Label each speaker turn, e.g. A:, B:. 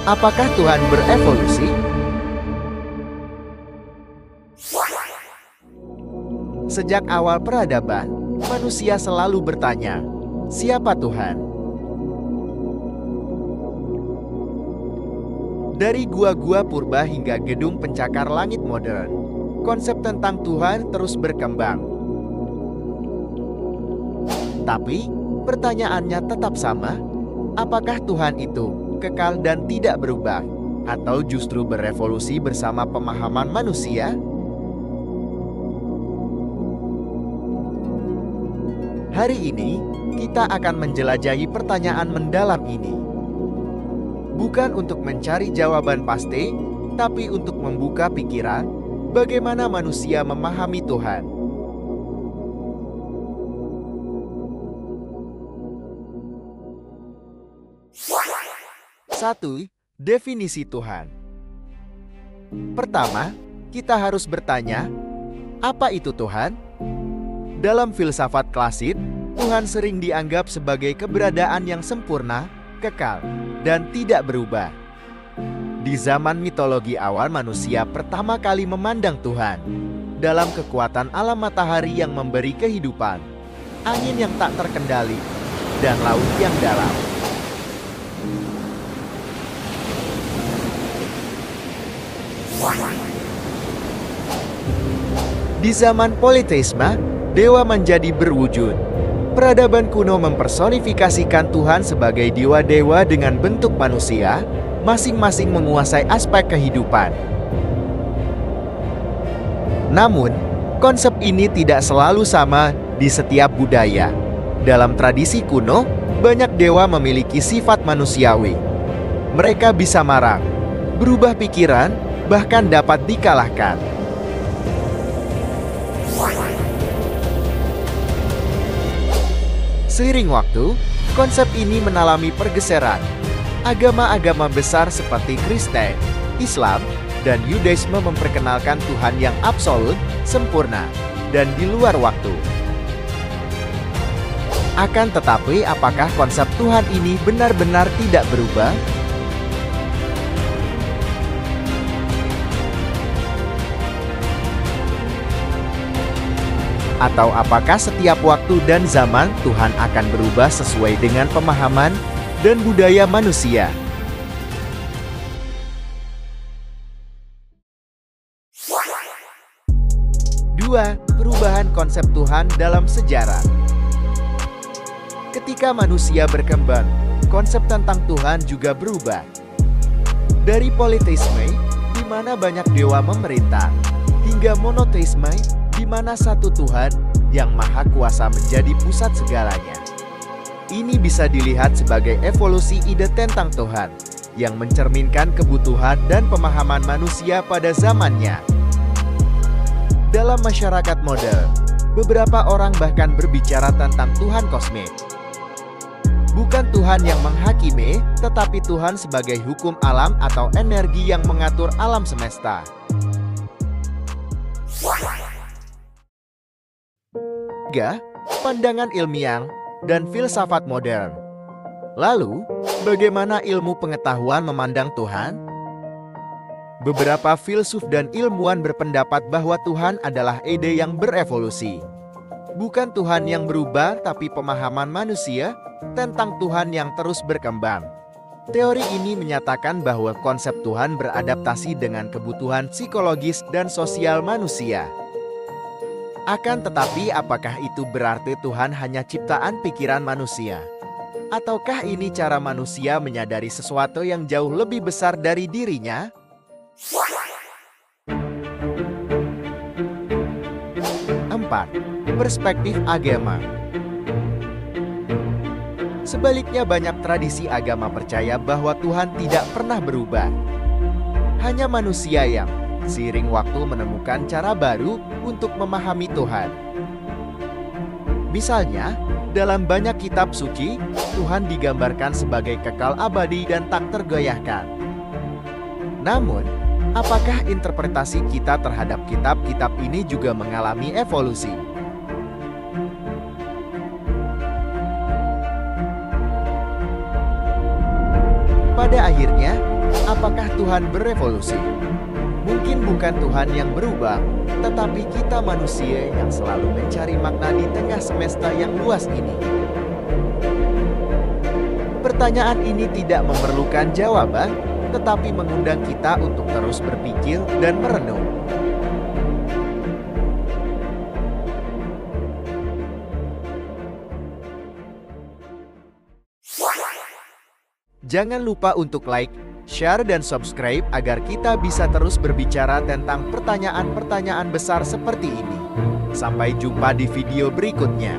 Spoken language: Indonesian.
A: Apakah Tuhan berevolusi? Sejak awal peradaban, manusia selalu bertanya, siapa Tuhan? Dari gua-gua purba hingga gedung pencakar langit modern, konsep tentang Tuhan terus berkembang. Tapi, pertanyaannya tetap sama, apakah Tuhan itu kekal dan tidak berubah, atau justru berevolusi bersama pemahaman manusia? Hari ini, kita akan menjelajahi pertanyaan mendalam ini. Bukan untuk mencari jawaban pasti, tapi untuk membuka pikiran bagaimana manusia memahami Tuhan. Satu, definisi Tuhan. Pertama, kita harus bertanya, apa itu Tuhan? Dalam filsafat klasik, Tuhan sering dianggap sebagai keberadaan yang sempurna, kekal, dan tidak berubah. Di zaman mitologi awal, manusia pertama kali memandang Tuhan dalam kekuatan alam matahari yang memberi kehidupan, angin yang tak terkendali, dan laut yang dalam. Di zaman politeisme, dewa menjadi berwujud. Peradaban kuno mempersonifikasikan Tuhan sebagai dewa-dewa dengan bentuk manusia, masing-masing menguasai aspek kehidupan. Namun, konsep ini tidak selalu sama di setiap budaya. Dalam tradisi kuno, banyak dewa memiliki sifat manusiawi. Mereka bisa marah, berubah pikiran, bahkan dapat dikalahkan. Seiring waktu, konsep ini mengalami pergeseran. Agama-agama besar seperti Kristen, Islam, dan Yudaisme memperkenalkan Tuhan yang absolut, sempurna, dan di luar waktu. Akan tetapi, apakah konsep Tuhan ini benar-benar tidak berubah? Atau apakah setiap waktu dan zaman Tuhan akan berubah sesuai dengan pemahaman dan budaya manusia? Dua, perubahan konsep Tuhan dalam sejarah. Ketika manusia berkembang, konsep tentang Tuhan juga berubah. Dari politeisme, di mana banyak dewa memerintah, hingga monoteisme, di mana satu Tuhan yang Maha Kuasa menjadi pusat segalanya. Ini bisa dilihat sebagai evolusi ide tentang Tuhan, yang mencerminkan kebutuhan dan pemahaman manusia pada zamannya. Dalam masyarakat modern, beberapa orang bahkan berbicara tentang Tuhan kosmik. Bukan Tuhan yang menghakimi, tetapi Tuhan sebagai hukum alam atau energi yang mengatur alam semesta. Tiga, pandangan ilmiah dan filsafat modern. Lalu, bagaimana ilmu pengetahuan memandang Tuhan? Beberapa filsuf dan ilmuwan berpendapat bahwa Tuhan adalah ide yang berevolusi. Bukan Tuhan yang berubah, tapi pemahaman manusia tentang Tuhan yang terus berkembang. Teori ini menyatakan bahwa konsep Tuhan beradaptasi dengan kebutuhan psikologis dan sosial manusia. Akan tetapi, apakah itu berarti Tuhan hanya ciptaan pikiran manusia? Ataukah ini cara manusia menyadari sesuatu yang jauh lebih besar dari dirinya? Empat, perspektif agama. Sebaliknya, banyak tradisi agama percaya bahwa Tuhan tidak pernah berubah. Hanya manusia yang seiring waktu menemukan cara baru untuk memahami Tuhan. Misalnya, dalam banyak kitab suci, Tuhan digambarkan sebagai kekal abadi dan tak tergoyahkan. Namun, apakah interpretasi kita terhadap kitab-kitab ini juga mengalami evolusi? Pada akhirnya, Apakah Tuhan berevolusi? Mungkin bukan Tuhan yang berubah, tetapi kita manusia yang selalu mencari makna di tengah semesta yang luas ini. Pertanyaan ini tidak memerlukan jawaban, tetapi mengundang kita untuk terus berpikir dan merenung. Jangan lupa untuk like, share, dan subscribe agar kita bisa terus berbicara tentang pertanyaan-pertanyaan besar seperti ini. Sampai jumpa di video berikutnya.